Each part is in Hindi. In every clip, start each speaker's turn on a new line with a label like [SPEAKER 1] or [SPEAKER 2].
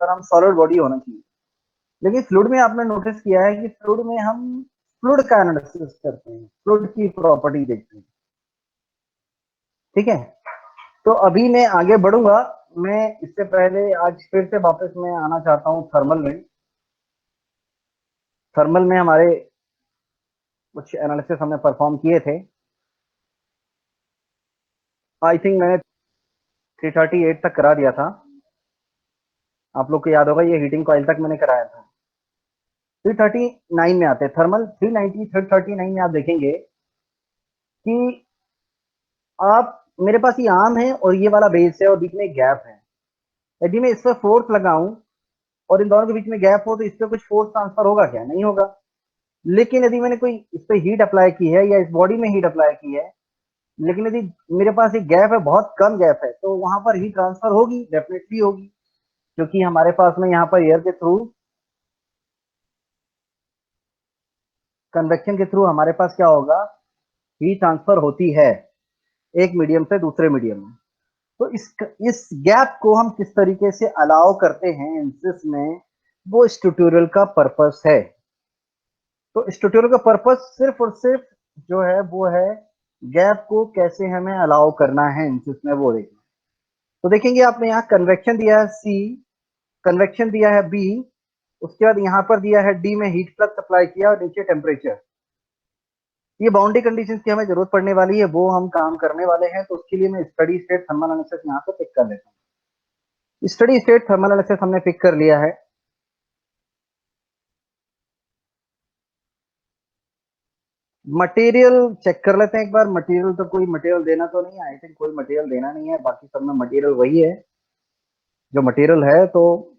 [SPEAKER 1] पर हम सॉलिड बॉडी होना चाहिए। लेकिन फ्लूइड में आपने नोटिस किया है कि फ्लूइड में हम फ्लूइड का एनालिसिस करते हैं, फ्लूइड की प्रॉपर्टी देखते हैं। ठीक है, तो अभी मैं आगे बढ़ूंगा। मैं इससे पहले आज फिर से वापस मैं आना चाहता हूँ थर्मल में। थर्मल में हमारे कुछ एनालिसिस हमने परफॉर्म किए थे। आई थिंक मैंने 338 तक करा दिया था। आप लोग को याद होगा ये हीटिंग कॉइल तक मैंने कराया था। 339 में आते हैं थर्मल। 390 339 में आप देखेंगे कि आप, मेरे पास ये आर्म है और ये वाला बेस है और बीच में एक गैप है। यदि मैं इस पर फोर्स लगाऊं और इन दोनों के बीच में गैप हो तो इस पर कुछ फोर्स ट्रांसफर होगा क्या? नहीं होगा। लेकिन यदि मैंने कोई इस पे हीट अप्लाई की है या इस बॉडी में हीट अप्लाई की है, लेकिन यदि मेरे पास एक गैप है, बहुत कम गैप है, तो वहां पर हीट ट्रांसफर होगी, डेफिनेटली होगी। क्योंकि हमारे पास में यहाँ पर एयर के थ्रू, कन्वेक्शन के थ्रू हमारे पास क्या होगा, हीट ट्रांसफर होती है एक मीडियम से दूसरे मीडियम में। तो इस गैप को हम किस तरीके से अलाउ करते हैं एनसिस में, वो इस ट्यूटोरियल का पर्पस है। तो इस ट्यूटोरियल का पर्पस सिर्फ और सिर्फ जो है वो है गैप को कैसे हमें अलाउ करना है एनसिस में, वो देखना। तो देखेंगे आपने यहाँ कन्वेक्शन दिया है सी, कन्वेक्शन दिया है बी, उसके बाद यहाँ पर दिया है डी में हीट फ्लक्स अप्लाई किया और नीचे टेम्परेचर। ये बाउंड्री कंडीशंस की हमें जरूरत पड़ने वाली है, वो हम काम करने वाले हैं। तो उसके लिए मैं स्टडी स्टेट थर्मल एनालिसिस यहाँ से पिक कर लेता हूँ। स्टडी स्टेट थर्मल एनालिसिस हमने पिक कर लिया है। मटेरियल चेक कर लेते हैं एक बार। मटेरियल तो कोई मटेरियल देना तो नहीं है, आई थिंक कोई मटेरियल देना नहीं है, बाकी सब में मटेरियल वही है जो मटेरियल है। तो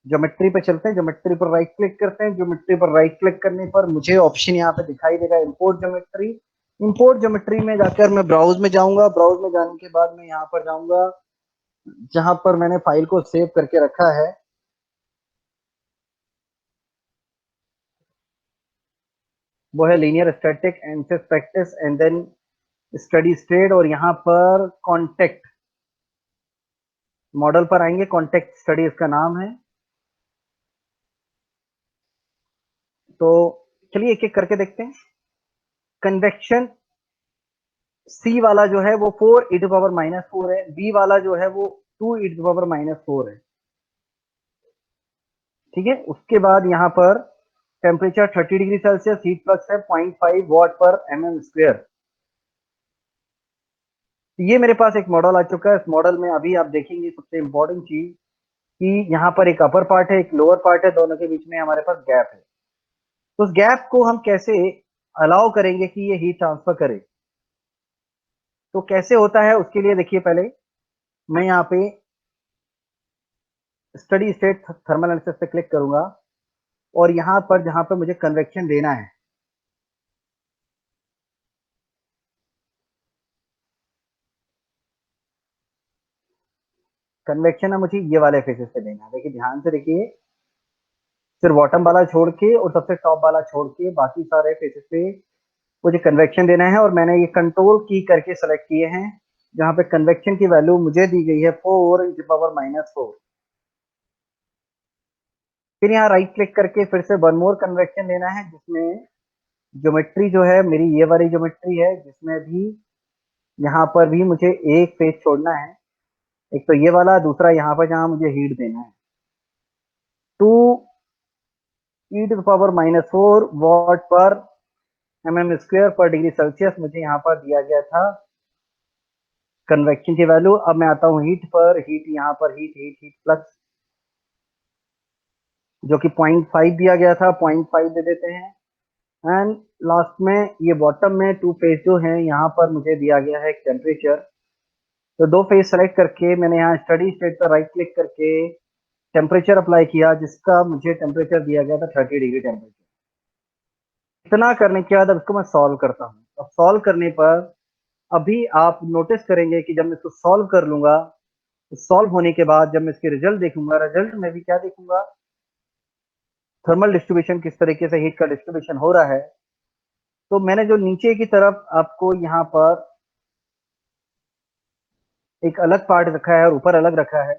[SPEAKER 1] ज्योमेट्री पे चलते हैं, ज्योमेट्री पर राइट क्लिक करते हैं। ज्योमेट्री पर राइट क्लिक करने पर मुझे ऑप्शन यहाँ पे दिखाई देगा इंपोर्ट ज्योमेट्री। इंपोर्ट ज्योमेट्री में जाकर मैं ब्राउज में जाऊंगा। ब्राउज में जाने के बाद मैं यहाँ पर जाऊंगा जहां पर मैंने फाइल को सेव करके रखा है। वो है linear static analysis practice and then study state. और यहाँ पर कॉन्टेक्ट मॉडल पर आएंगे, कॉन्टेक्ट स्टडी इसका नाम है। तो चलिए एक एक करके देखते हैं। कन्वेक्शन सी वाला जो है वो 4 e⁻⁻⁴ है। बी वाला जो है वो 2 e⁻⁻⁴ है। ठीक है, उसके बाद यहाँ पर temperature 30 degree Celsius, heat flux है 0.5 वॉट पर mm स्क्वेयर। ये मेरे पास एक मॉडल आ चुका है। इस मॉडल में अभी आप देखेंगे सबसे इंपॉर्टेंट चीज कि यहाँ पर एक अपर पार्ट है, एक लोअर पार्ट है, दोनों के बीच में हमारे पास गैप है। तो उस गैप को हम कैसे अलाउ करेंगे कि ये हीट ट्रांसफर करे? तो कैसे होता है उसके लिए देखिए, पहले मैं यहाँ पे स्टडी स्टेट थर्मल एनालिसिस पे क्लिक करूंगा और यहाँ पर जहां पर मुझे कन्वेक्शन देना है, कन्वेक्शन है मुझे ये वाले फेसेस पे देना है। देखिए ध्यान से देखिए, सिर्फ बॉटम वाला छोड़ के और सबसे टॉप वाला छोड़ के बाकी सारे फेसेस पे मुझे कन्वेक्शन देना है। और मैंने ये कंट्रोल की करके सेलेक्ट किए हैं जहां पे कन्वेक्शन की वैल्यू मुझे दी गई है 4 e⁻⁻⁴। फिर यहाँ राइट क्लिक करके फिर से वन मोर कन्वेक्शन लेना है, जिसमें ज्योमेट्री जो है मेरी ये वाली ज्योमेट्री है, जिसमें भी यहाँ पर भी मुझे एक फेस छोड़ना है। एक तो ये वाला, दूसरा यहाँ पर जहाँ मुझे हीट देना है 2 e⁻⁻⁴ वॉट पर mm स्क्वेयर पर डिग्री सेल्सियस मुझे यहाँ पर दिया गया था कन्वेक्शन की वैल्यू। अब मैं आता हूँ हीट पर। हीट यहाँ पर हीट हीट हीट फ्लक्स जो कि 0.5 दिया गया था, 0.5 दे देते हैं। एंड लास्ट में ये बॉटम में टू फेस जो है यहाँ पर मुझे दिया गया है टेम्परेचर। तो दो फेस सेलेक्ट करके मैंने यहाँ स्टडी स्टेट पर राइट क्लिक करके टेम्परेचर अप्लाई किया, जिसका मुझे टेम्परेचर दिया गया था 30 डिग्री टेम्परेचर। इतना करने के बाद अब इसको मैं सॉल्व करता हूँ। अब सॉल्व करने पर अभी आप नोटिस करेंगे कि जब मैं इसको सॉल्व कर लूंगा, तो सॉल्व होने के बाद जब मैं इसके रिजल्ट देखूंगा, रिजल्ट में भी क्या देखूंगा, थर्मल डिस्ट्रीब्यूशन, किस तरीके से हीट का डिस्ट्रीब्यूशन हो रहा है। तो मैंने जो नीचे की तरफ आपको यहाँ पर एक अलग पार्ट रखा है और ऊपर अलग रखा है,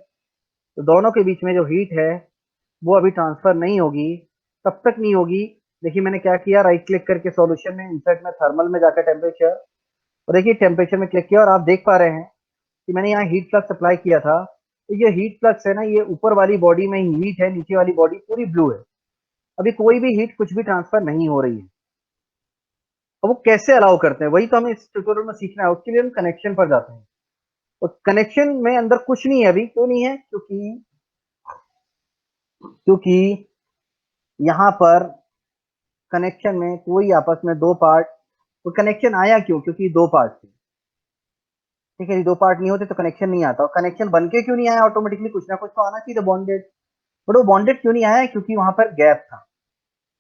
[SPEAKER 1] तो दोनों के बीच में जो हीट है वो अभी ट्रांसफर नहीं होगी, तब तक नहीं होगी। देखिए मैंने क्या किया, राइट क्लिक करके सॉल्यूशन में इंसर्ट में थर्मल में जाकर टेम्परेचर, और देखिए टेम्परेचर में क्लिक किया और आप देख पा रहे हैं कि मैंने यहाँ हीट फ्लक्स अप्लाई किया था। तो ये हीट फ्लक्स है ना, ये ऊपर वाली बॉडी में हीट है, नीचे वाली बॉडी पूरी ब्लू है, अभी कोई भी हीट कुछ भी ट्रांसफर नहीं हो रही है। अब वो कैसे अलाउ करते हैं, वही तो हमें इस ट्यूटोरियल में सीखना है। उसके लिए हम कनेक्शन पर जाते हैं, और कनेक्शन में अंदर कुछ नहीं है अभी। क्यों नहीं है? क्योंकि यहाँ पर कनेक्शन में कोई आपस में दो पार्ट, तो कनेक्शन आया क्यों? क्योंकि दो पार्ट थे। ठीक है, ये दो पार्ट नहीं होते तो कनेक्शन नहीं आता। और कनेक्शन बन के क्यों नहीं आया? ऑटोमेटिकली कुछ ना कुछ तो आना चाहिए बॉन्डेड। बट वो बॉन्डेड क्यों नहीं आया? क्योंकि वहां पर गैप था।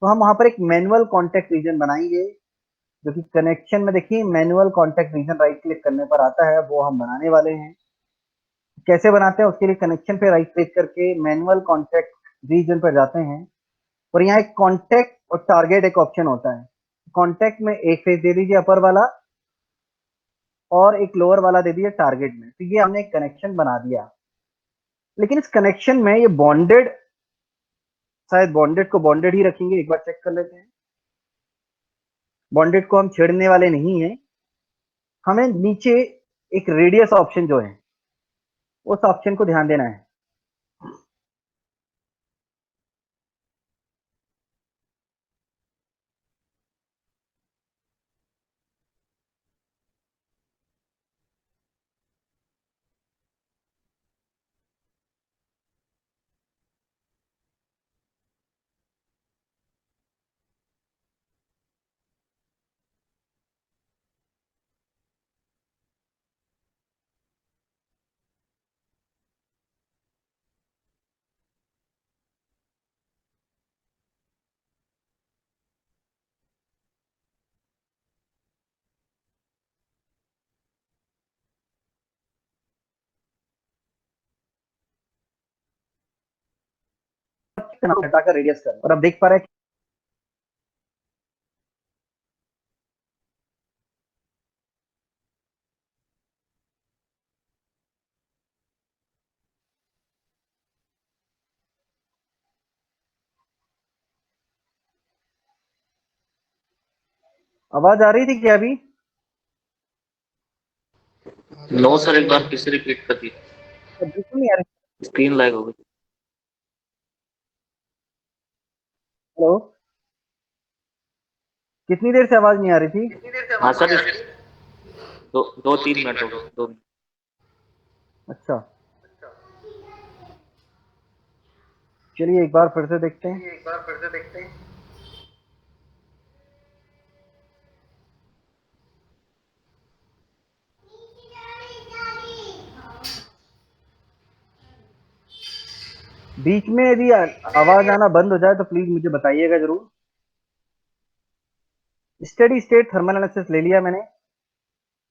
[SPEAKER 1] तो हम वहां पर एक मैनुअल कॉन्टेक्ट रीजन बनाएंगे, जो कि कनेक्शन में देखिए manual contact region right click करने पर आता है, वो हम बनाने वाले हैं। कैसे बनाते हैं? उसके लिए कनेक्शन पे राइट क्लिक करके मैनुअल कॉन्टेक्ट रीजन पर जाते हैं, और यहाँ एक कॉन्टेक्ट और टारगेट एक ऑप्शन होता है। कॉन्टेक्ट में एक फेज दे दीजिए अपर वाला, और एक लोअर वाला दे दिया टारगेट में। तो ये हमने एक कनेक्शन बना दिया। लेकिन इस कनेक्शन में ये बॉन्डेड, शायद बॉन्डेड को बॉन्डेड ही रखेंगे, एक बार चेक कर लेते हैं। बॉन्डेड को हम छेड़ने वाले नहीं है। हमें नीचे एक रेडियस ऑप्शन जो है, उस ऑप्शन को ध्यान देना है। हटाकर रेडियस कर, और अब देख पा रहे हैं। आवाज आ रही थी क्या अभी?
[SPEAKER 2] नो सर, एक बार फिर से रिपीट कर दी।
[SPEAKER 1] बिल्कुल नहीं आ रही।
[SPEAKER 2] स्क्रीन लैग हो गई।
[SPEAKER 1] हेलो, कितनी देर से आवाज नहीं आ रही थी?
[SPEAKER 2] हाँ सर, दो दो 3 मिनट हो गए, 2 मिनट।
[SPEAKER 1] अच्छा, चलिए एक बार फिर से देखते हैं। बीच में यदि आवाज आना बंद हो जाए तो प्लीज मुझे बताइएगा जरूर। स्टेडी स्टेट थर्मल एनालिसिस ले लिया मैंने,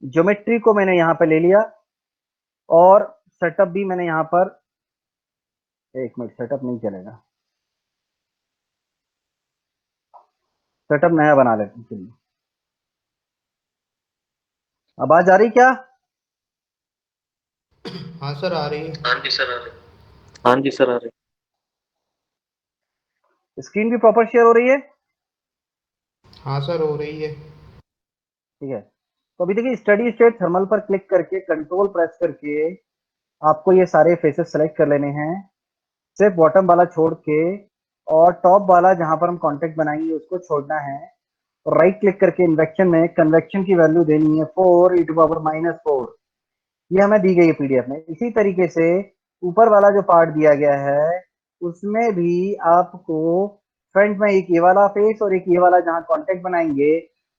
[SPEAKER 1] ज्योमेट्री को मैंने यहाँ पे ले लिया, और सेटअप भी मैंने यहाँ पर, एक मिनट, सेटअप नहीं चलेगा, सेटअप नया बना लेते हैं। चलिए, आवाज आ रही क्या?
[SPEAKER 3] हाँ सर, आ रही है।
[SPEAKER 2] हाँ जी सर, आ रही। हाँ जी सर, आ रही।
[SPEAKER 1] स्क्रीन भी प्रॉपर शेयर हो रही है?
[SPEAKER 3] हाँ सर, हो रही है।
[SPEAKER 1] ठीक है, तो अभी देखिए स्टडी स्टेट थर्मल पर क्लिक करके कंट्रोल प्रेस करके आपको ये सारे फेसेस सेलेक्ट कर लेने हैं, सिर्फ बॉटम वाला छोड़ के, और टॉप वाला जहां पर हम कांटेक्ट बनाएंगे उसको छोड़ना है। और राइट क्लिक करके इन्वेक्शन में कन्वेक्शन की वैल्यू देनी है 4 e⁻⁴। ये हमें दी गई है पीडीएफ में। इसी तरीके से ऊपर वाला जो पार्ट दिया गया है उसमें भी आपको फ्रंट में एक ये वाला फेस और एक ये वाला जहां कांटेक्ट बनाएंगे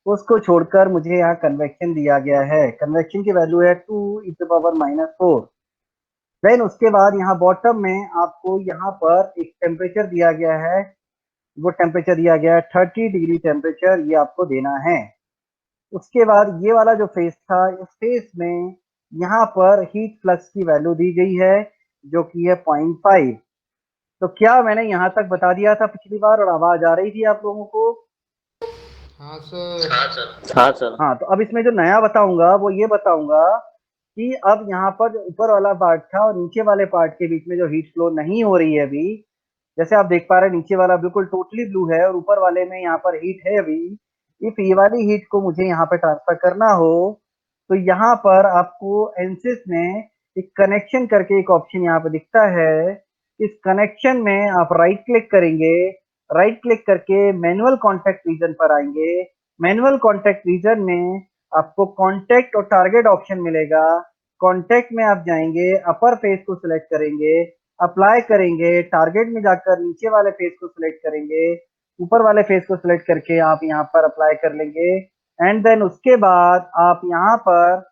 [SPEAKER 1] उसको छोड़कर मुझे यहाँ कन्वेक्शन दिया गया है। कन्वेक्शन की वैल्यू है 2 e⁻⁴। देन उसके बाद यहाँ बॉटम में आपको यहाँ पर एक टेम्परेचर दिया गया है, वो टेम्परेचर दिया गया है 30 डिग्री टेम्परेचर, ये आपको देना है। उसके बाद ये वाला जो फेस था, इस फेस में यहाँ पर हीट फ्लक्स की वैल्यू दी गई है जो कि है 0.5। तो क्या मैंने यहाँ तक बता दिया था पिछली बार और आवाज आ रही थी आप लोगों को?
[SPEAKER 3] हाँ सर।
[SPEAKER 2] हाँ सर, हाँ सर।
[SPEAKER 1] हाँ, तो अब इसमें जो नया बताऊंगा वो ये बताऊंगा कि अब यहाँ पर जो ऊपर वाला पार्ट था और नीचे वाले पार्ट के बीच में जो हीट फ्लो नहीं हो रही है अभी, जैसे आप देख पा रहे हैं नीचे वाला बिल्कुल टोटली ब्लू है और ऊपर वाले में यहाँ पर हीट है अभी। इफ ये वाली हीट को मुझे यहाँ पे ट्रांसफर करना हो तो यहाँ पर आपको एनसिस में एक कनेक्शन करके एक ऑप्शन यहाँ पे दिखता है। इस कनेक्शन में आप राइट क्लिक करेंगे, राइट क्लिक करके मैनुअल कॉन्टैक्ट रीजन पर आएंगे। मैनुअल कॉन्टैक्ट रीजन में आपको कॉन्टैक्ट और टारगेट ऑप्शन मिलेगा। कॉन्टैक्ट में आप जाएंगे, अपर फेस को सिलेक्ट करेंगे, अप्लाई करेंगे, टारगेट में जाकर नीचे वाले फेस को सिलेक्ट करेंगे, ऊपर वाले फेस को सिलेक्ट करके आप यहाँ पर अप्लाई कर लेंगे। एंड देन उसके बाद आप यहाँ पर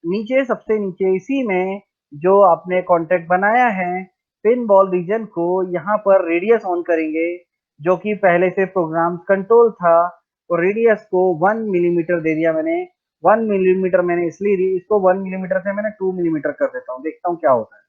[SPEAKER 1] नीचे सबसे नीचे इसी में जो आपने कॉन्टैक्ट बनाया है पिन बॉल रीजन को यहाँ पर रेडियस ऑन करेंगे, जो कि पहले से प्रोग्राम कंट्रोल था। और रेडियस को 1 मिलीमीटर दे दिया मैंने। 1 मिलीमीटर मैंने इसलिए दी, इसको 1 मिलीमीटर से मैंने 2 मिलीमीटर कर देता हूँ, देखता हूँ क्या होता है।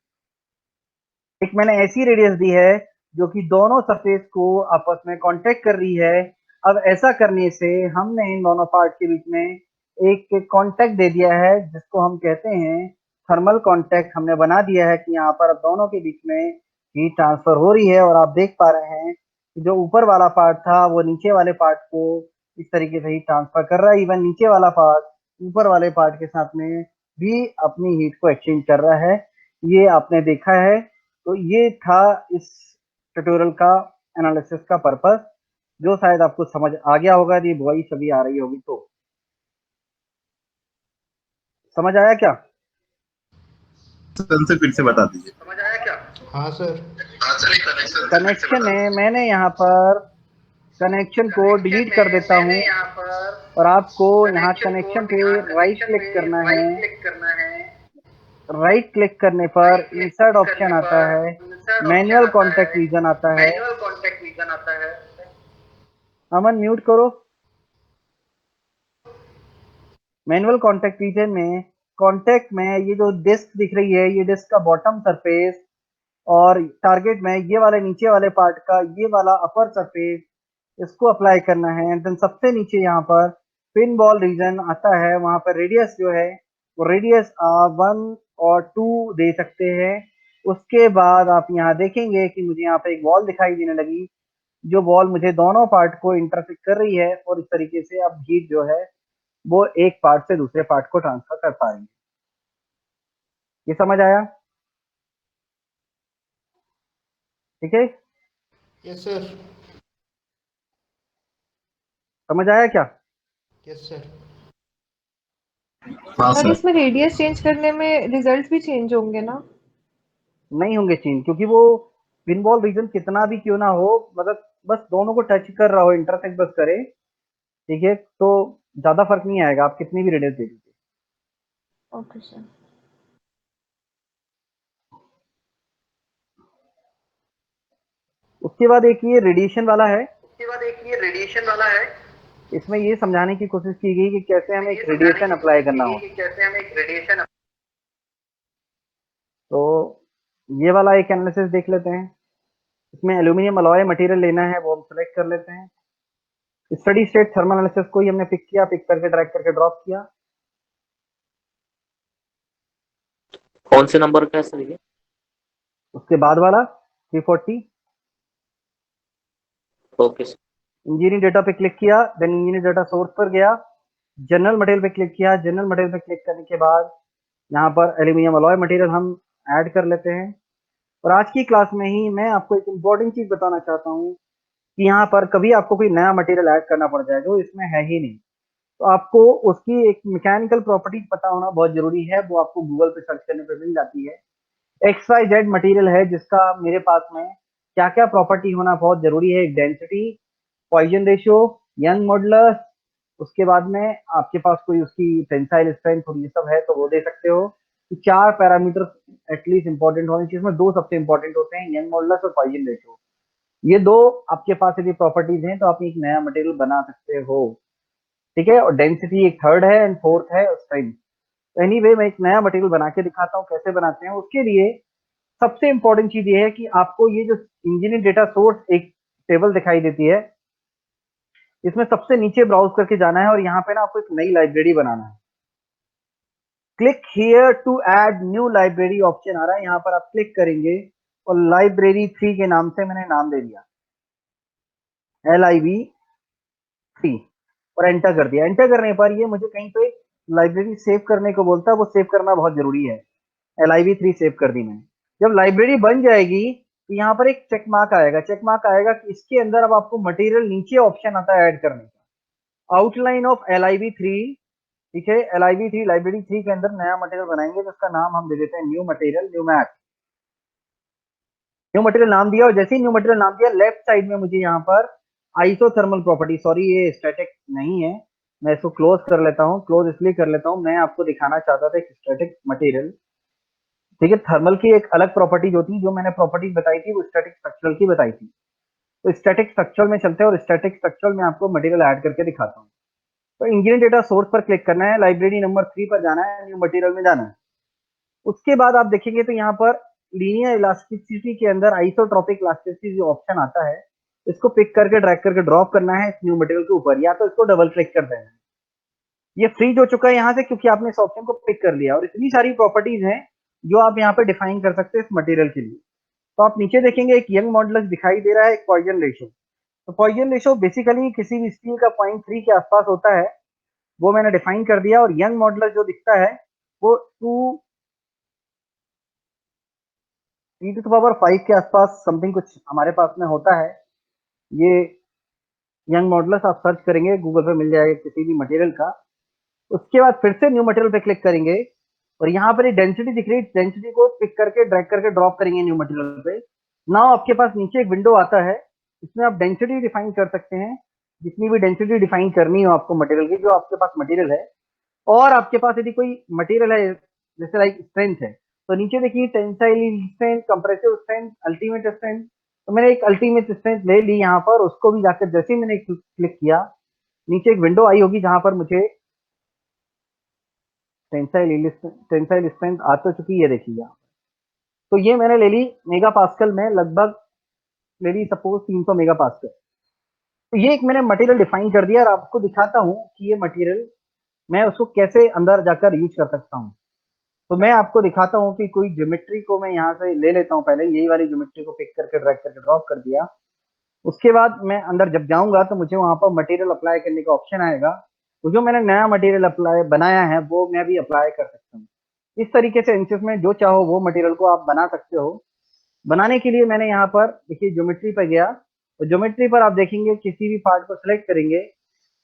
[SPEAKER 1] एक मैंने ऐसी रेडियस दी है जो कि दोनों सरफेस को आपस में कांटेक्ट कर रही है। अब ऐसा करने से हमने इन दोनों पार्ट के बीच में एक कांटेक्ट दे दिया है जिसको हम कहते हैं थर्मल कांटेक्ट हमने बना दिया है कि यहाँ पर अब दोनों के बीच में हीट ट्रांसफर हो रही है। और आप देख पा रहे हैं कि जो ऊपर वाला पार्ट था वो नीचे वाले पार्ट को इस तरीके से हीट ट्रांसफर कर रहा है। इवन नीचे वाला पार्ट ऊपर वाले पार्ट के साथ में भी अपनी हीट को एक्सचेंज कर रहा है। ये आपने देखा है। तो ये था इस ट्यूटोरियल का एनालिसिस का पर्पस, जो शायद आपको समझ आ गया होगा यदि वही छवि आ रही होगी तो। समझ आया क्या?
[SPEAKER 4] से फिर से बता दीजिए।
[SPEAKER 1] समझ आया क्या?
[SPEAKER 3] हाँ सर।
[SPEAKER 1] कनेक्शन है, मैंने यहाँ पर कनेक्शन को डिलीट कर देता हूँ और आपको यहाँ कनेक्शन पे राइट क्लिक करना है। राइट क्लिक करने पर इंसर्ट ऑप्शन आता है, मैनुअल कॉन्टैक्ट रीजन आता है। अमन म्यूट करो। मैनुअल कॉन्टैक्ट रीजन में कॉन्टैक्ट में ये जो डिस्क दिख रही है ये डिस्क का बॉटम सरफेस, और टारगेट में ये वाले नीचे वाले पार्ट का ये वाला अपर सरफेस, इसको अप्लाई करना है। एंड देन सबसे नीचे यहाँ पर पिन बॉल रीजन आता है, वहां पर रेडियस जो है वो रेडियस आप 1 और 2 दे सकते हैं। उसके बाद आप यहाँ देखेंगे कि मुझे यहाँ पे एक वॉल दिखाई देने लगी, जो वॉल मुझे दोनों पार्ट को इंटरसेक्ट कर रही है और इस तरीके से अब हीट जो है वो एक पार्ट से दूसरे पार्ट को ट्रांसफर कर पा रही है। ये समझ आया? ठीक है,
[SPEAKER 3] यस सर।
[SPEAKER 1] समझ आया क्या?
[SPEAKER 3] Yes sir.
[SPEAKER 4] हाँ
[SPEAKER 5] और
[SPEAKER 4] सर।
[SPEAKER 5] इसमें रेडियस चेंज करने में रिजल्ट भी चेंज होंगे ना?
[SPEAKER 1] नहीं होंगे चेंज, क्योंकि वो पिन बॉल रीजन कितना भी क्यों ना हो, मतलब बस दोनों को टच कर रहा हो, इंटरसेक्ट बस करे, ठीक है, तो ज्यादा फर्क नहीं आएगा आप कितनी भी रेडियस दे दीजिए।
[SPEAKER 5] Okay sir.
[SPEAKER 1] उसके बाद एक ये रेडिएशन वाला है। इसमें ये समझाने की कोशिश की गई कि कैसे हमें एक रेडिएशन अप्लाई करना हो। तो ये वाला एक एनालिसिस देख लेते हैं। इसमें एल्यूमिनियम अलॉय मटेरियल लेना है, वो हम सेलेक्ट कर लेते हैं। स्टडी स्टेट थर्मल एनालिसिस को ही हमने पिक किया, पिक करके ड्रैग करके ड्रॉप किया।
[SPEAKER 2] कौन से नंबर का है सर ये?
[SPEAKER 1] उसके बाद वाला 340।
[SPEAKER 2] Okay sir.
[SPEAKER 1] इंजीनियरिंग डेटा पे क्लिक किया, देन इंजीनियरिंग डेटा सोर्स पर गया, जनरल मटेरियल पे क्लिक किया। जनरल मटेरियल पे क्लिक करने के बाद यहाँ पर एल्यूमिनियम अलॉय मटेरियल हम ऐड कर लेते हैं। और आज की क्लास में ही मैं आपको एक इम्पोर्टेंट चीज बताना चाहता हूँ कि यहाँ पर कभी आपको कोई नया मटेरियल ऐड करना पड़ जाए जो इसमें है ही नहीं, तो आपको उसकी एक मैकेनिकल प्रॉपर्टीज पता होना बहुत जरूरी है। वो आपको गूगल पे सर्च करने पे मिल जाती है। XYZ मटेरियल है जिसका मेरे पास में क्या क्या प्रॉपर्टी होना बहुत जरूरी है। एक density, Poisson ratio, young modulus, उसके बाद में आपके पास कोई उसकी टेंसाइल स्ट्रेंथ और ये सब है तो वो दे सकते हो। कि 4 पैरामीटर एटलीस्ट इंपॉर्टेंट होने चाहिए। इसमें 2 सबसे इंपॉर्टेंट होते हैं, यंग मॉडुलस और पॉइजन रेशियो। ये 2 आपके पास यदि प्रॉपर्टीज हैं तो आप एक नया मटेरियल बना सकते हो, ठीक है। और डेंसिटी एक थर्ड है एंड फोर्थ है स्ट्रेंथ। एनीवे मैं एक नया मटेरियल बना के दिखाता हूँ कैसे बनाते हैं। उसके लिए सबसे इंपॉर्टेंट चीज ये है कि आपको ये जो इंजीनियरिंग डेटा सोर्स एक टेबल दिखाई देती है, इसमें सबसे नीचे ब्राउज करके जाना है और यहाँ पे ना आपको एक नई लाइब्रेरी बनाना है। Click here to add new library option आ रहा है, यहाँ पर आप क्लिक करेंगे और लाइब्रेरी 3 के नाम से मैंने नाम दे दिया, LIB3, और एंटर कर दिया। एंटर करने पर ये मुझे कहीं पे लाइब्रेरी सेव करने को बोलता है, वो सेव करना बहुत जरूरी है। LIB3 सेव कर दी मैंने। जब लाइब्रेरी बन जाएगी तो यहाँ पर एक चेक मार्क आएगा, चेक मार्क आएगा कि इसके अंदर अब आपको मटेरियल, नीचे ऑप्शन आता है ऐड करने का, आउटलाइन ऑफ LIB3, ठीक है। LIB3 लाइब्रेरी 3 के अंदर नया मटेरियल बनाएंगे, तो उसका नाम हम दे देते हैं new material, new math. New material नाम दिया, और जैसे ही न्यू मटेरियल नाम दिया, लेफ्ट साइड में मुझे यहाँ पर आइसोथर्मल प्रॉपर्टी, सॉरी ये स्टैटिक नहीं है, मैं इसको क्लोज कर लेता हूँ। क्लोज इसलिए कर लेता हूँ, मैं आपको दिखाना चाहता था एक स्टैटिक मटेरियल, ठीक है। थर्मल की एक अलग प्रॉपर्टी जो थी, जो मैंने प्रॉपर्टी बताई थी, वो स्टैटिक स्ट्रक्चरल की बताई थी। तो स्टैटिक स्ट्रक्चरल में चलते हैं, और स्टैटिक स्ट्रक्चरल में आपको मटेरियल ऐड करके दिखाता हूँ। तो इंजीनियर डेटा सोर्स पर क्लिक करना है, लाइब्रेरी नंबर 3 पर जाना है, न्यू मटेरियल में जाना है। उसके बाद आप देखेंगे तो यहाँ पर लीनियर इलास्टिसिटी के अंदर आइसोट्रोपिक इलास्टिसिटी जो ऑप्शन आता है, इसको पिक करके ड्रैग करके ड्रॉप करना है इस न्यू मटेरियल के ऊपर, या तो इसको डबल क्लिक कर देना है। ये फ्रीज हो चुका है यहाँ से, क्योंकि आपने इस ऑप्शन को पिक कर लिया। और इतनी सारी प्रॉपर्टीज हैं जो आप यहाँ पे डिफाइन कर सकते हैं इस मटेरियल के लिए। तो आप नीचे देखेंगे एक यंग मॉडुलस दिखाई दे रहा है, एक पॉइजन रेशियो। तो पॉइजन रेशियो बेसिकली किसी भी स्टील का 0.3 के आसपास होता है, वो मैंने डिफाइन कर दिया। और यंग मॉडुलस जो दिखता है वो 2 e⁵ के आसपास समथिंग कुछ हमारे पास में होता है। ये यंग मॉडुलस आप सर्च करेंगे गूगल पे मिल जाएगा किसी भी मटेरियल का। उसके बाद फिर से न्यू मटेरियल पे क्लिक करेंगे, और यहाँ पर एक डेंसिटी दिख रही है, डेंसिटी को पिक करके ड्रैग करके ड्रॉप करेंगे न्यू मटेरियल पे। नाउ आपके पास नीचे एक विंडो आता है, इसमें आप डेंसिटी डिफाइन कर सकते हैं, जितनी भी डेंसिटी डिफाइन करनी हो आपको मटेरियल की, जो आपके पास मटेरियल है। और आपके पास यदि कोई मटेरियल है, जैसे लाइक स्ट्रेंथ है, तो नीचे देखिए tensile strength, compressive strength, ultimate strength. तो मैंने एक अल्टीमेट स्ट्रेंथ ले ली यहाँ पर, उसको भी जाकर जैसे ही मैंने क्लिक किया, नीचे एक विंडो आई होगी जहां पर मुझे टेंसाइल स्ट्रेंथ आ तो चुकी है, देखिए। तो ये मैंने ले ली मेगा पास्कल में, लगभग ले ली सपोज 300 मेगा पास्कल। तो ये एक मैंने मटेरियल डिफाइन कर दिया, और आपको दिखाता हूँ कि ये मटेरियल मैं उसको कैसे अंदर जाकर यूज कर सकता हूँ। तो मैं आपको दिखाता हूँ कि कोई ज्योमेट्री को मैं यहाँ से ले लेता हूँ, पहले यही वाली ज्योमेट्री को पिक करके ड्रैग करके ड्रॉप कर दिया। उसके बाद मैं अंदर जब जाऊंगा तो मुझे वहां पर मटेरियल अप्लाई करने का ऑप्शन आएगा, तो जो मैंने नया मटेरियल अप्लाई बनाया है वो मैं भी अप्लाई कर सकता हूँ। इस तरीके से इंचेस में जो चाहो वो मटेरियल को आप बना सकते हो। बनाने के लिए मैंने यहाँ पर देखिए ज्योमेट्री पर गया, तो ज्योमेट्री पर आप देखेंगे किसी भी पार्ट को सिलेक्ट करेंगे,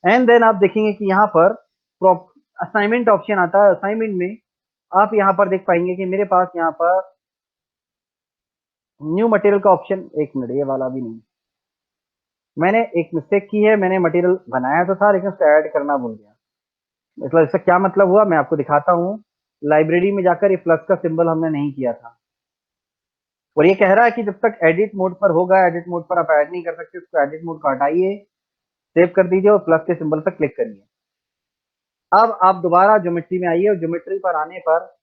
[SPEAKER 1] एंड देन आप देखेंगे कि यहाँ पर असाइनमेंट ऑप्शन आता है। असाइनमेंट में आप यहाँ पर देख पाएंगे कि मेरे पास यहाँ पर न्यू मटेरियल का ऑप्शन, एक मिनट ये वाला भी नहीं, मैंने एक मिस्टेक की है, मैंने मटेरियल बनाया तो था लेकिन उसको ऐड करना भूल गया। मतलब इसका क्या मतलब हुआ मैं आपको दिखाता हूँ। लाइब्रेरी में जाकर ये प्लस का सिंबल हमने नहीं किया था, और ये कह रहा है कि जब तक एडिट मोड पर होगा, एडिट मोड पर आप ऐड नहीं कर सकते, उसको एडिट मोड को हटाइए, सेव कर दीजिए और प्लस के सिंबल पर क्लिक करिए। अब आप दोबारा ज्योमेट्री में आइए, और ज्योमेट्री पर आने पर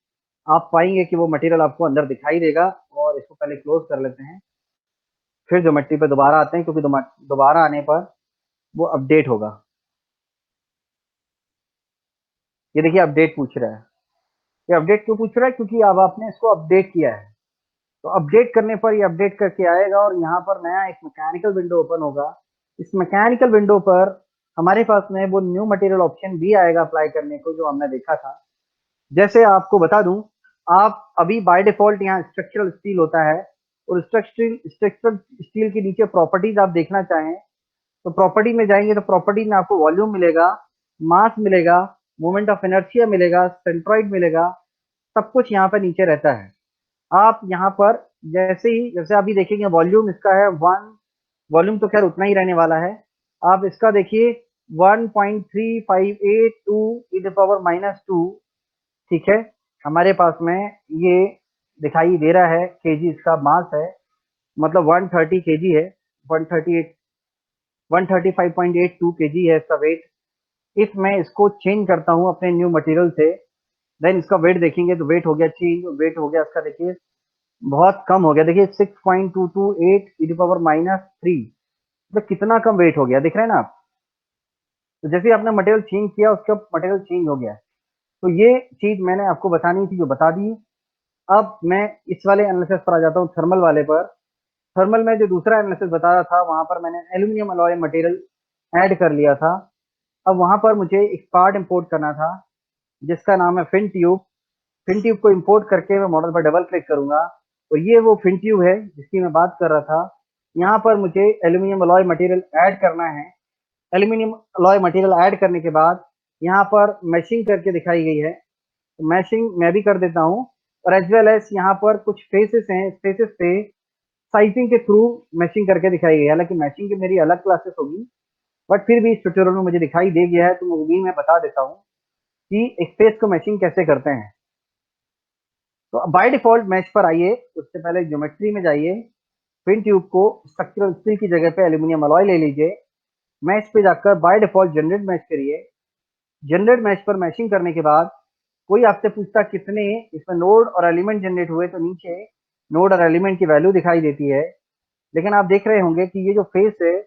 [SPEAKER 1] आप पाएंगे कि वो मटेरियल आपको अंदर दिखाई देगा। और इसको पहले क्लोज कर लेते हैं, फिर ज्योमेट्री पे दोबारा आते हैं, क्योंकि दोबारा आने पर वो अपडेट होगा। ये देखिए अपडेट पूछ रहा है। ये अपडेट क्यों पूछ रहा है? क्योंकि अब आपने इसको अपडेट किया है। तो अपडेट करने पर ये अपडेट करके आएगा, और यहाँ पर नया एक मैकेनिकल विंडो ओपन होगा। इस मैकेनिकल विंडो पर हमारे पास में वो न्यू मटेरियल ऑप्शन भी आएगा अप्लाई करने को, जो हमने देखा था। जैसे आपको बता दूं, आप अभी बाय डिफॉल्ट यहाँ स्ट्रक्चरल स्टील होता है, और स्ट्रक्चरल स्टील के नीचे प्रॉपर्टीज आप देखना चाहें तो प्रॉपर्टी में जाएंगे, तो प्रॉपर्टी में आपको वॉल्यूम मिलेगा, मास मिलेगा, मोमेंट ऑफ इनर्शिया मिलेगा, सेंट्रॉइड मिलेगा, सब कुछ यहाँ पर नीचे रहता है। आप यहाँ पर जैसे अभी देखेंगे वॉल्यूम इसका है 1, वॉल्यूम तो खैर उतना ही रहने वाला है। आप इसका देखिए 1.3582 e⁻², ठीक है। हमारे पास में ये दिखाई दे रहा है केजी, इसका मास है, मतलब 130 केजी है, 135.82 केजी है इसका वेट। इफ मैं इसको चेंज करता हूँ अपने न्यू मटेरियल से, देन इसका वेट देखेंगे तो वेट हो गया चेंज, वेट हो गया इसका देखिए बहुत कम हो गया, देखिए 6.228 e⁻³ तो कितना कम वेट हो गया, दिख रहे हैं ना आप। तो जैसे आपने मटेरियल चेंज किया उसका मटेरियल चेंज हो गया। तो ये चीज मैंने आपको बतानी थी, जो बता दी। अब मैं इस वाले एनालिसिस पर आ जाता हूँ, थर्मल वाले पर। थर्मल में जो दूसरा एनालिसिस बता रहा था, वहां पर मैंने एल्यूमिनियम अलॉय मटेरियल ऐड कर लिया था। अब वहां पर मुझे एक पार्ट इंपोर्ट करना था जिसका नाम है फिन ट्यूब। फिन ट्यूब को इंपोर्ट करके मैं मॉडल पर डबल क्लिक करूंगा, तो ये वो फिन ट्यूब है जिसकी मैं बात कर रहा था। यहाँ पर मुझे एल्यूमिनियम अलॉय मटेरियल ऐड करना है। एल्यूमिनियम अलॉय मटेरियल ऐड करने के बाद यहाँ पर मैशिंग करके दिखाई गई है, तो मैशिंग मैं भी कर देता हूँ। और एज वेल एज यहाँ पर कुछ फेसेस हैं, फेसेस पे साइजिंग के थ्रू मैशिंग करके दिखाई गई है। हालांकि मैशिंग की मेरी अलग क्लासेस होगी, बट फिर भी इस ट्यूटोरियल में मुझे दिखाई दे गया है, तो वो भी मैं बता देता हूँ कि एक फेस को मैशिंग कैसे करते हैं। तो बाय डिफॉल्ट मैश पर आइए, उससे पहले ज्योमेट्री में जाइए, फिन ट्यूब को स्ट्रक्चरल स्टील की जगह पे एल्यूमिनियम अलॉय ले लीजिए। मैश पे जाकर बाय डिफॉल्ट जनरेट मैश करिए। जनरेट मैश पर मैशिंग करने के बाद कोई आपसे पूछता कितने इसमें नोड और एलिमेंट जनरेट हुए, तो नीचे नोड और एलिमेंट की वैल्यू दिखाई देती है। लेकिन आप देख रहे होंगे कि ये जो फेस है,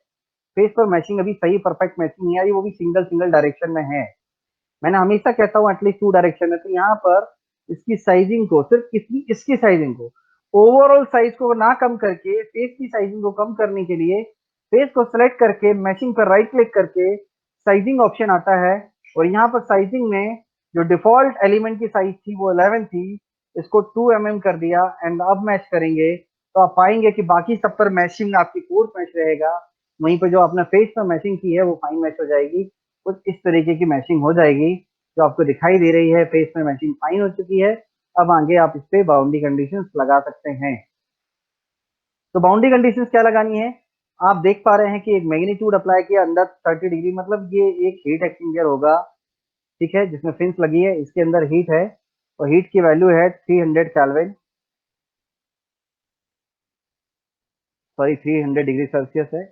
[SPEAKER 1] फेस पर मैचिंग अभी सही परफेक्ट मैचिंग नहीं आ रही, वो भी सिंगल सिंगल डायरेक्शन में है। मैंने हमेशा कहता हूँ एटलीस्ट 2 डायरेक्शन में। तो यहाँ पर इसकी साइजिंग को, सिर्फ इसकी साइजिंग को, ओवरऑल साइज को ना कम करके फेस की साइजिंग को कम करने के लिए फेस को सिलेक्ट करके मैचिंग पर राइट क्लिक करके साइजिंग ऑप्शन आता है। और यहाँ पर साइजिंग में जो डिफॉल्ट एलिमेंट की साइज थी वो 11 थी, इसको 2 mm कर दिया। एंड अब मैच करेंगे तो आप पाएंगे कि बाकी सब पर मैचिंग आपकी कोर्स मैच रहेगा, वहीं पर जो आपने फेस पर मैचिंग की है वो फाइन मैच हो जाएगी। कुछ इस तरीके की मैचिंग हो जाएगी जो आपको दिखाई दे रही है। फेस में मैचिंग फाइन हो चुकी है। अब आगे आप इस पे बाउंड्री कंडीशंस लगा सकते हैं। तो बाउंड्री कंडीशंस क्या लगानी है, आप देख पा रहे हैं कि एक मैग्नीट्यूड अप्लाई किया अंदर 30 डिग्री, मतलब ये एक हीट एक्सचेंजर होगा, ठीक है, जिसमें फिन्स लगी है, इसके अंदर हीट है और हीट की वैल्यू है 300 केल्विन, सॉरी 300 डिग्री सेल्सियस है,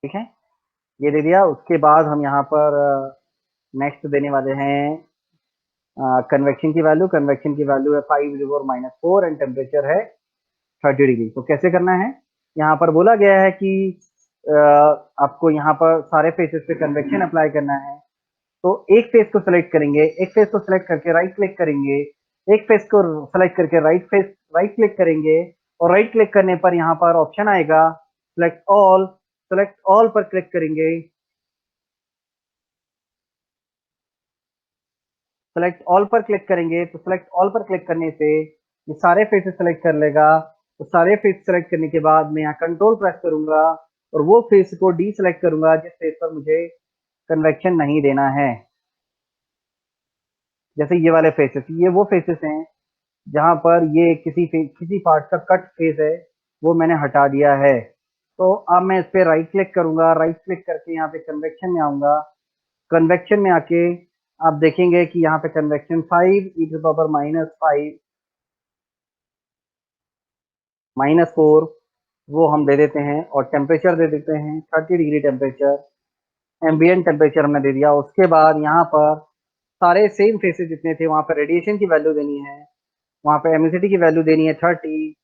[SPEAKER 1] ठीक है, ये दे दिया। उसके बाद हम यहाँ पर नेक्स्ट देने वाले हैं कन्वेक्शन की वैल्यू। कन्वेक्शन की वैल्यू है 5 - 4 एंड टेम्परेचर है 30 डिग्री। तो कैसे करना है, यहाँ पर बोला गया है कि आपको यहाँ पर सारे फेसेस पे कन्वेक्शन अप्लाई करना है। तो एक फेस को सिलेक्ट करेंगे, एक फेस को सिलेक्ट करके राइट क्लिक करेंगे, एक फेस को सिलेक्ट करके राइट क्लिक करेंगे, और राइट क्लिक करने पर यहाँ पर ऑप्शन आएगा सेलेक्ट ऑल पर क्लिक करेंगे। सेलेक्ट ऑल पर क्लिक करेंगे तो सेलेक्ट ऑल पर क्लिक करने से ये सारे फेसेस सेलेक्ट कर लेगा। तो सारे फेस सेलेक्ट करने के बाद मैं यहाँ कंट्रोल प्रेस करूंगा और वो फेस को डी सेलेक्ट करूंगा जिस फेस पर मुझे कन्वेक्शन नहीं देना है। जैसे ये वाले फेसेस, ये वो फेसेस हैं जहां पर ये किसी पार्ट का कट फेस है, वो मैंने हटा दिया है। तो अब मैं इस पे राइट क्लिक करूंगा, राइट क्लिक करके यहाँ पे कन्वेक्शन में आऊंगा। कन्वेक्शन में आके आप देखेंगे कि यहाँ पे कन्वेक्शन 5 e⁻⁻⁵ -4 वो हम दे देते हैं, और टेम्परेचर दे देते हैं 30 डिग्री टेम्परेचर, एम्बियंट टेम्परेचर हमने दे दिया। उसके बाद यहाँ पर सारे सेम फेसेस जितने थे वहां पर रेडिएशन की वैल्यू देनी है, वहां पे एमिसिटी की वैल्यू देनी है 30।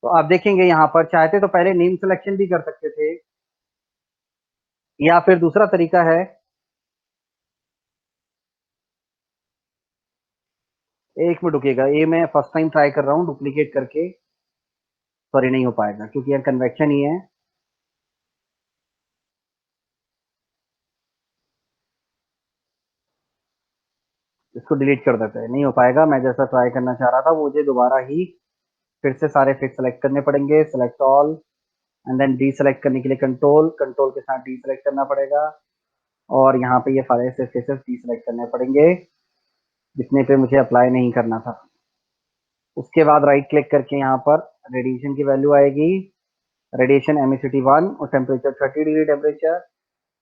[SPEAKER 1] तो आप देखेंगे यहाँ पर चाहते तो पहले नेम सिलेक्शन भी कर सकते थे, या फिर दूसरा तरीका है, एक मिनट रुकिएगा, ये मैं फर्स्ट टाइम ट्राई कर रहा हूँ डुप्लीकेट करके, सॉरी नहीं हो पाएगा क्योंकि यहाँ कन्वेक्शन ही है। इसको डिलीट कर देते हैं, नहीं हो पाएगा। मैं जैसा ट्राई करना चाह रहा था मुझे दोबारा ही फिर से सारे फिक्स सेलेक्ट करने पड़ेंगे, select all, and then deselect करने के लिए कंट्रोल कंट्रोल के साथ डी सेलेक्ट करना पड़ेगा, और यहाँ पे ये सारे से फेसेस डी सेलेक्ट करने पड़ेंगे जितने पे मुझे अप्लाई नहीं करना था। उसके बाद राइट क्लिक करके यहाँ पर रेडिएशन की वैल्यू आएगी, रेडिएशन एमिसिटी 1 और temperature 30 degree temperature,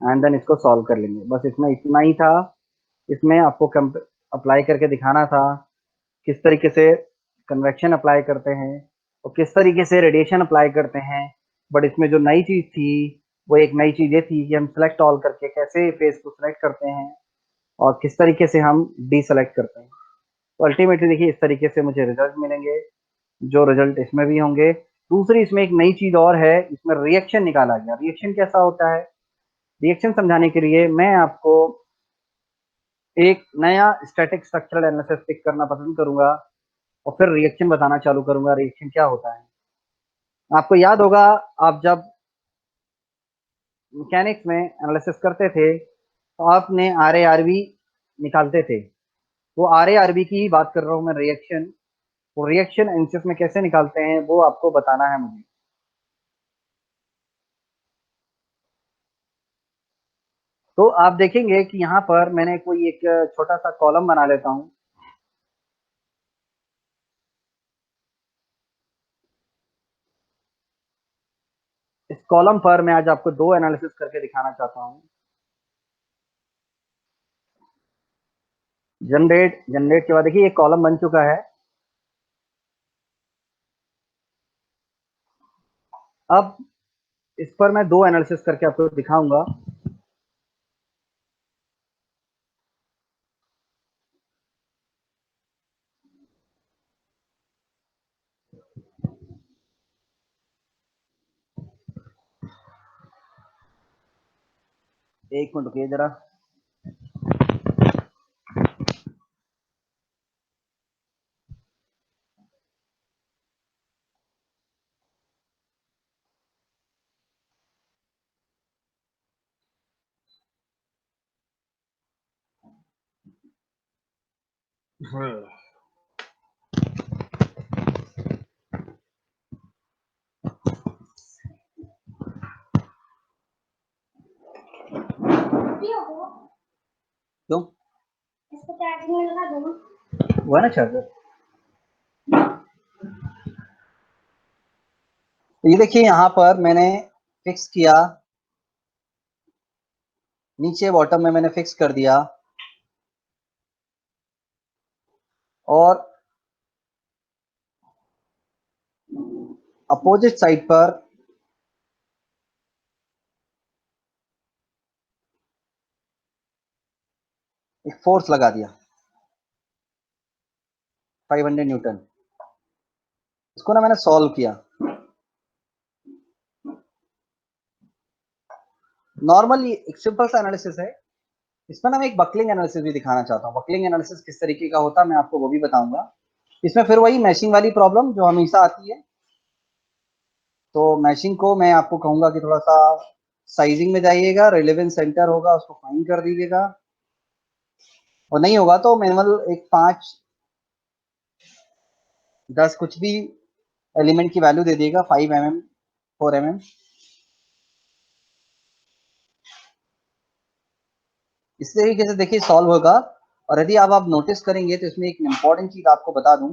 [SPEAKER 1] and then इसको सॉल्व कर लेंगे। बस इसमें इतना ही था, इसमें आपको अप्लाई करके दिखाना था किस तरीके से कन्वेक्शन अप्लाई करते हैं और किस तरीके से रेडिएशन अप्लाई करते हैं। बट इसमें जो नई चीज़ थी वो एक नई चीज़ ये थी कि हम सेलेक्ट ऑल करके कैसे फेस को सिलेक्ट करते हैं और किस तरीके से हम डी सेलेक्ट करते हैं। तो अल्टीमेटली देखिए इस तरीके से मुझे रिजल्ट मिलेंगे, जो रिजल्ट इसमें भी होंगे। दूसरी इसमें एक नई चीज़ और है, इसमें रिएक्शन निकाला गया। रिएक्शन कैसा होता है, रिएक्शन समझाने के लिए मैं आपको एक नया स्टैटिक स्ट्रक्चरल एनालिसिस पिक करना पसंद करूंगा और फिर रिएक्शन बताना चालू करूंगा, रिएक्शन क्या होता है। आपको याद होगा, आप जब मैकेनिक्स में एनालिसिस करते थे तो आपने आर ए आर बी निकालते थे। वो आर ए आर बी की ही बात कर रहा हूँ मैं, रिएक्शन। वो रिएक्शन एनालिसिस में कैसे निकालते हैं वो आपको बताना है मुझे। तो आप देखेंगे कि यहाँ पर मैंने कोई एक छोटा सा कॉलम बना लेता हूँ। इस कॉलम पर मैं आज आपको दो एनालिसिस करके दिखाना चाहता हूँ। जनरेट के बाद देखिए ये कॉलम बन चुका है। अब इस पर मैं दो एनालिसिस करके आपको दिखाऊंगा। एक मिनट रुकिए जरा। क्यों? इसको चार्जिंग में लगा दूं। वो है ना चार्जर। तो ये देखिए यहाँ पर मैंने फिक्स किया, नीचे बॉटम में मैंने फिक्स कर दिया और अपोजिट साइड पर एक फोर्स लगा दिया 500 न्यूटन। इसको ना मैंने सॉल्व किया। नॉर्मली एक सिंपल सा एनालिसिस है। इसमें ना मैं एक बकलिंग एनालिसिस भी दिखाना चाहता हूँ। बकलिंग एनालिसिस किस तरीके का होता है मैं आपको वो भी बताऊंगा। इसमें फिर वही मैशिंग वाली प्रॉब्लम जो हमेशा आती है। तो मैशिंग को मैं आपको कहूंगा कि थोड़ा सा साइजिंग में जाइएगा, रिलेवेंस सेंटर होगा उसको फाइंड कर दीजिएगा, और नहीं होगा तो मैनुअल एक 5 10 कुछ भी एलिमेंट की वैल्यू दे दिएगा, 5 mm 4 mm। इस तरीके से देखिए सॉल्व होगा। और यदि अब आप नोटिस करेंगे तो इसमें एक इम्पॉर्टेंट चीज आपको बता दूं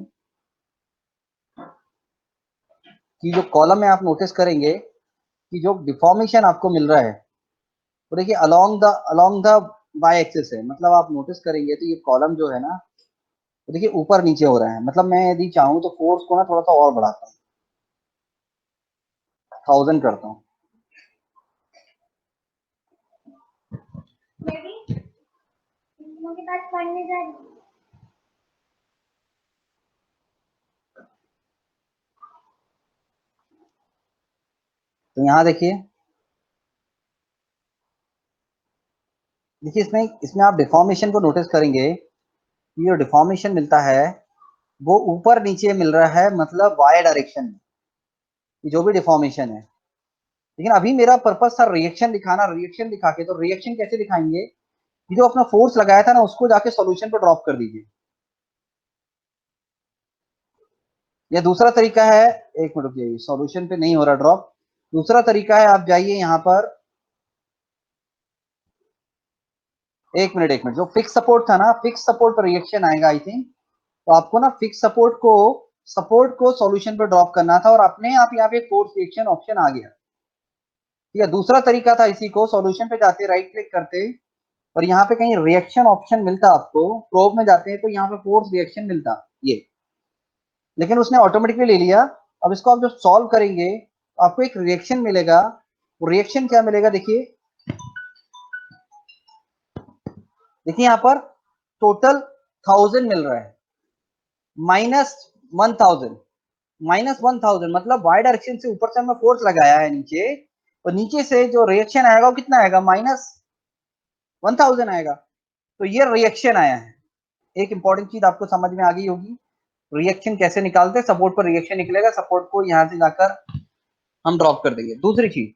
[SPEAKER 1] कि जो कॉलम में आप नोटिस करेंगे कि जो डिफॉर्मेशन आपको मिल रहा है वो देखिए अलोंग द वाई एक्सिस है। मतलब आप नोटिस करेंगे तो ये कॉलम जो है ना वो देखिए ऊपर नीचे हो रहा है। मतलब मैं यदि चाहूँ तो फोर्स को ना थोड़ा सा और बढ़ाता हूँ, 1000 करता हूँ। तो यहाँ देखिए इसमें इसमें आप डिफॉर्मेशन को नोटिस करेंगे, ये जो डिफॉर्मेशन मिलता है वो ऊपर नीचे मिल रहा है, मतलब वाई डायरेक्शन में जो भी डिफॉर्मेशन है। लेकिन अभी मेरा पर्पस था रिएक्शन दिखाना। रिएक्शन दिखा के, तो रिएक्शन कैसे दिखाएंगे, ये जो अपना फोर्स लगाया था ना उसको जाके सॉल्यूशन पर ड्रॉप कर दीजिए। या दूसरा तरीका है, एक मिनट रुकिए, सॉल्यूशन पे नहीं हो रहा ड्रॉप। दूसरा तरीका है, आप जाइए यहाँ पर, एक मिनट, जो फिक्स सपोर्ट था ना, फिक्स सपोर्ट पर रिएक्शन आएगा आई थिंक। तो आपको ना फिक्स सपोर्ट को सॉल्यूशन पर ड्रॉप करना था और अपने आप यहाँ पे फोर्स रिएक्शन ऑप्शन आ गया। ठीक है, दूसरा तरीका था इसी को सॉल्यूशन पे जाते राइट क्लिक करते और यहाँ पे कहीं रिएक्शन ऑप्शन मिलता आपको, प्रोब में जाते हैं तो यहाँ पे फोर्स रिएक्शन मिलता ये, लेकिन उसने ऑटोमेटिकली ले लिया। अब इसको आप जो सॉल्व करेंगे तो आपको एक रिएक्शन मिलेगा। वो रिएक्शन क्या मिलेगा, देखिए देखिए यहाँ पर टोटल 1000 मिल रहा है, -1000, -1000 मतलब वाई डायरेक्शन से ऊपर से हमने फोर्स लगाया है नीचे, और नीचे से जो रिएक्शन आएगा वो कितना आएगा, -1000 आएगा। तो ये रिएक्शन आया है। एक इंपॉर्टेंट चीज आपको समझ में आ गई होगी, रिएक्शन कैसे निकालते हैं। सपोर्ट पर रिएक्शन निकलेगा, सपोर्ट को यहां से जाकर हम ड्रॉप कर देंगे। दूसरी चीज,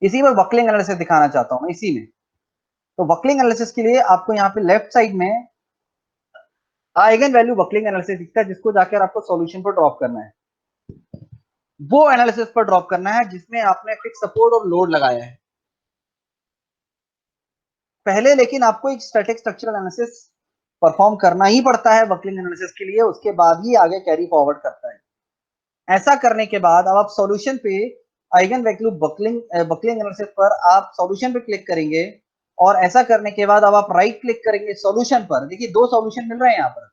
[SPEAKER 1] इसी में बकलिंग एनालिसिस दिखाना चाहता हूं मैं इसी में। तो बकलिंग एनालिसिस के लिए आपको यहाँ पे लेफ्ट साइड में आइगन वैल्यू बकलिंग एनालिसिस दिखता है, जिसको जाकर आपको सॉल्यूशन पर ड्रॉप करना है। वो एनालिसिस पर ड्रॉप करना है जिसमें आपने फिक्स सपोर्ट और लोड लगाया है पहले। लेकिन आपको एक स्टैटिक स्ट्रक्चरल एनालिसिस परफॉर्म करना ही पड़ता है बकलिंग एनालिसिस के लिए, उसके बाद ही आगे कैरी फॉरवर्ड करता है। ऐसा करने के बाद अब आप सॉल्यूशन पे आइगन वैल्यू बकलिंग एनालिसिस पर आप सॉल्यूशन पे क्लिक करेंगे, और ऐसा करने के बाद अब आप राइट क्लिक करेंगे सॉल्यूशन पर। देखिए दो सॉल्यूशन मिल रहे हैं यहाँ पर।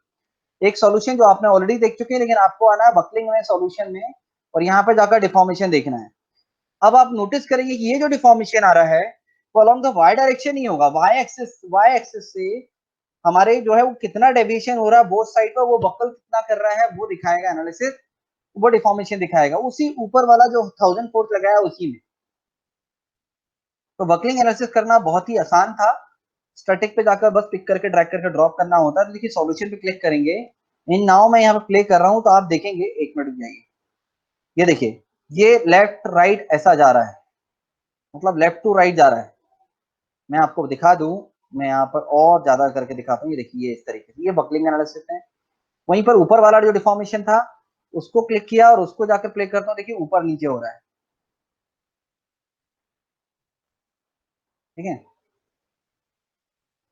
[SPEAKER 1] एक सॉल्यूशन जो आपने ऑलरेडी देख चुके हैं, लेकिन आपको आना है बकलिंग में सॉल्यूशन में, और यहाँ पे जाकर डिफॉर्मेशन देखना है। अब आप नोटिस करेंगे कि ये जो डिफॉर्मेशन आ रहा है वो अलोंग द वाई डायरेक्शन ही होगा। वाई एक्सिस से हमारे जो है वो कितना डेविएशन हो रहा है बोथ साइड पर, वो बकल कितना कर रहा है वो दिखाएगा एनालिसिस, वो डिफॉर्मेशन दिखाएगा उसी ऊपर वाला जो 1000 फोर्थ लगाया उसी में। तो बकलिंग एनालिसिस करना बहुत ही आसान था। स्टैटिक पे जाकर बस पिक करके ड्रैग करके ड्रॉप करना होता है। तो देखिए सॉल्यूशन पे क्लिक करेंगे, इन नाउ मैं यहाँ पे प्ले कर रहा हूँ, तो आप देखेंगे, एक मिनट जाइए, ये देखिए ये लेफ्ट राइट ऐसा जा रहा है, मतलब लेफ्ट टू राइट जा रहा है। मैं आपको दिखा दूं, मैं यहाँ पर और ज्यादा करके दिखाता हूँ। ये देखिए इस तरीके से ये बकलिंग एनालिसिस है। वहीं पर ऊपर वाला जो डिफॉर्मेशन था उसको क्लिक किया और उसको जाकर प्ले करता हूँ, देखिए ऊपर नीचे हो रहा है। ठीक है,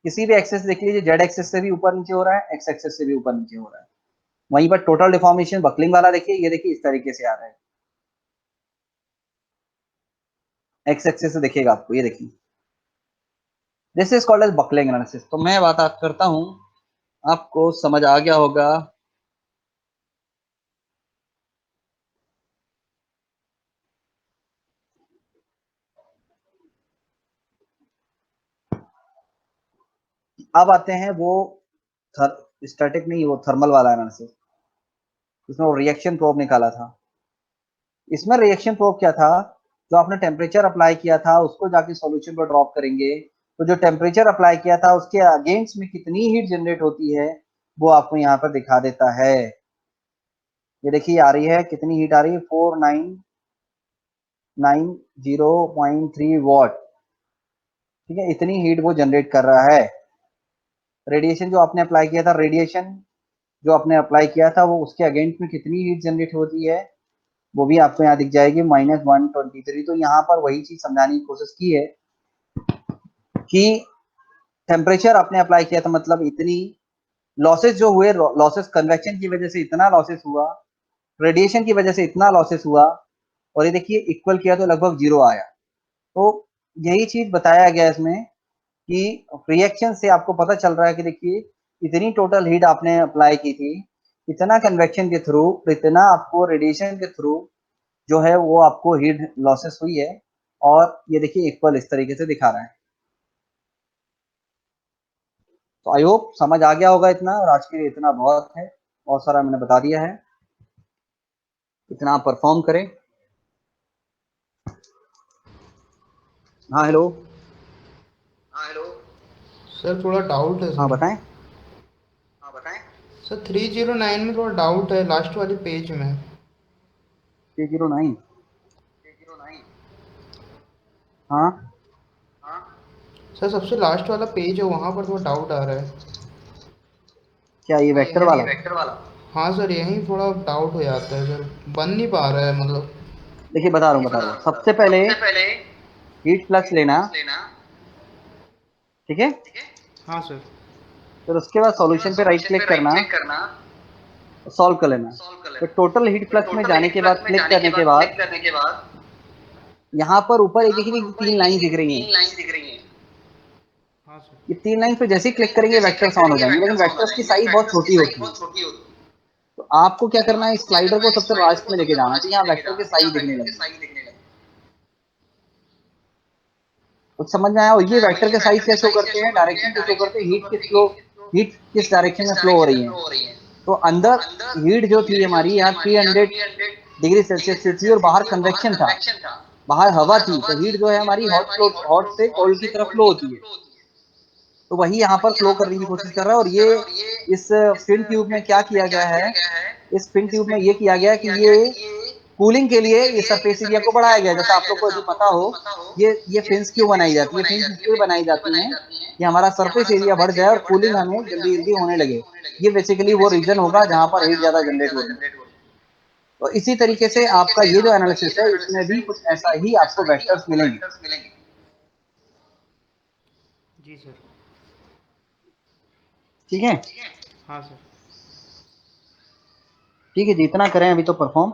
[SPEAKER 1] किसी भी एक्सेस देख लीजिए, जेड एक्सेस से भी ऊपर नीचे हो रहा है, एक्स एक्सेस से भी ऊपर नीचे हो रहा है। वहीं पर टोटल डिफॉर्मेशन बकलिंग वाला देखिए, ये देखिए इस तरीके से आ रहा है, एक्स एक्सेस से देखिएगा आपको, ये देखिए this is called as buckling analysis. तो मैं बात करता हूं, आपको समझ आ गया होगा। अब आते हैं वो स्टैटिक नहीं, वो थर्मल वाला एनालिसिस, इसमें वो रिएक्शन प्रोब निकाला था। इसमें रिएक्शन प्रोब क्या था, जो आपने टेम्परेचर अप्लाई किया था उसको जाके सॉल्यूशन पर ड्रॉप करेंगे, तो जो टेम्परेचर अप्लाई किया था उसके अगेंस्ट में कितनी हीट जनरेट होती है वो आपको यहाँ पर दिखा देता है। ये देखिए आ रही है, कितनी हीट आ रही है, 4990.3 वॉट। ठीक है, इतनी हीट वो जनरेट कर रहा है। रेडिएशन जो आपने अप्लाई किया था, रेडिएशन जो आपने अप्लाई किया था वो उसके अगेंस्ट में कितनी हीट जनरेट होती है वो भी आपको यहाँ दिख जाएगी, -123। तो यहाँ पर वही चीज समझाने की कोशिश की है कि टेम्परेचर आपने अप्लाई किया था, मतलब इतनी लॉसेस जो हुए, लॉसेस कन्वेक्शन की वजह से इतना लॉसेस हुआ, रेडिएशन की वजह से इतना लॉसेस हुआ, और ये देखिए इक्वल किया तो लगभग 0 आया। तो यही चीज बताया गया इसमें कि रिएक्शन से आपको पता चल रहा है कि देखिए इतनी टोटल हीट आपने अप्लाई की थी, इतना कन्वेक्शन के थ्रू, इतना आपको रेडिएशन के थ्रू जो है वो आपको हीट लॉसेस हुई है, और ये देखिए इक्वल इस तरीके से दिखा रहा है। तो आई होप समझ आ गया होगा इतना, और आज के लिए इतना बहुत है, बहुत सारा मैंने बता दिया है, इतना आप परफॉर्म करें। हाँ हेलो,
[SPEAKER 3] सर थोड़ा डाउट है
[SPEAKER 1] हाँ
[SPEAKER 3] सर।
[SPEAKER 1] बताएं।
[SPEAKER 3] सर 309 में थोड़ा डाउट है लास्ट वाले पेज में।
[SPEAKER 1] 309, हाँ
[SPEAKER 3] सर सबसे लास्ट वाला पेज है, वहाँ पर थोड़ा डाउट आ रहा है।
[SPEAKER 1] क्या ये वेक्टर वाला?
[SPEAKER 3] हाँ सर, यहीं थोड़ा डाउट हो जाता है सर, बन नहीं पा रहा है मतलब।
[SPEAKER 1] देखिए बता रहा हूँ, सबसे पहले हीट फ्लक्स लेना, ठीक है,
[SPEAKER 3] हाँ सर।
[SPEAKER 1] फिर उसके बाद सॉल्यूशन पे राइट क्लिक करना, सॉल्व कर लेना। तो टोटल हीट फ्लक्स में जाने के बाद, क्लिक करने के बाद, यहाँ पर ऊपर एक देखिए 3 लाइन दिख रही हैं।
[SPEAKER 3] हाँ सर।
[SPEAKER 1] ये 3 लाइन पे जैसे ही क्लिक करेंगे वेक्टर साउंड हो जाएंगे, लेकिन वेक्टर्स की साइज बहुत छोटी होती है। तो आपको क्या करना है, स्लाइडर को सबसे लास्ट में लेके जाना चाहिए, यहाँ वेक्टर की साइज दिखने लगे। कुछ समझ में आया? और ये वेक्टर के साइज क्या शो करते हैं, डायरेक्शन को शो करते हैं, हीट किस डायरेक्शन में फ्लो हो रही है। तो अंदर हीट जो थी हमारी यहाँ 300 डिग्री सेल्सियस की थी, और बाहर कन्वेक्शन था, बाहर हवा थी तो हीट जो है हमारी हॉट से कोल्ड की तरफ फ्लो होती है, तो वही यहाँ पर फ्लो करने की कोशिश कर रहा है। और ये इस फिन ट्यूब में क्या किया गया है, इस फिन ट्यूब में ये किया गया कि ये कूलिंग के लिए ये सरफेस एरिया को बढ़ाया गया है। जैसा आप लोग को यदि पता हो, ये फिन्स क्यों बनाई जाती है, फिन्स इसलिए बनाई जाती हैं कि हमारा सरफेस एरिया बढ़ जाए और कूलिंग हमें जल्दी जल्दी होने लगे। ये बेसिकली वो रीजन होगा जहाँ पर हीट ज्यादा जनरेट हो रही है। तो इसी तरीके से आपका ये जो एनालिसिस है इसमें भी कुछ ऐसा ही आपको वेक्टर्स मिलेंगे।
[SPEAKER 3] जी सर।
[SPEAKER 1] ठीक है,
[SPEAKER 3] हाँ सर।
[SPEAKER 1] ठीक है, जितना करें अभी तो परफॉर्म।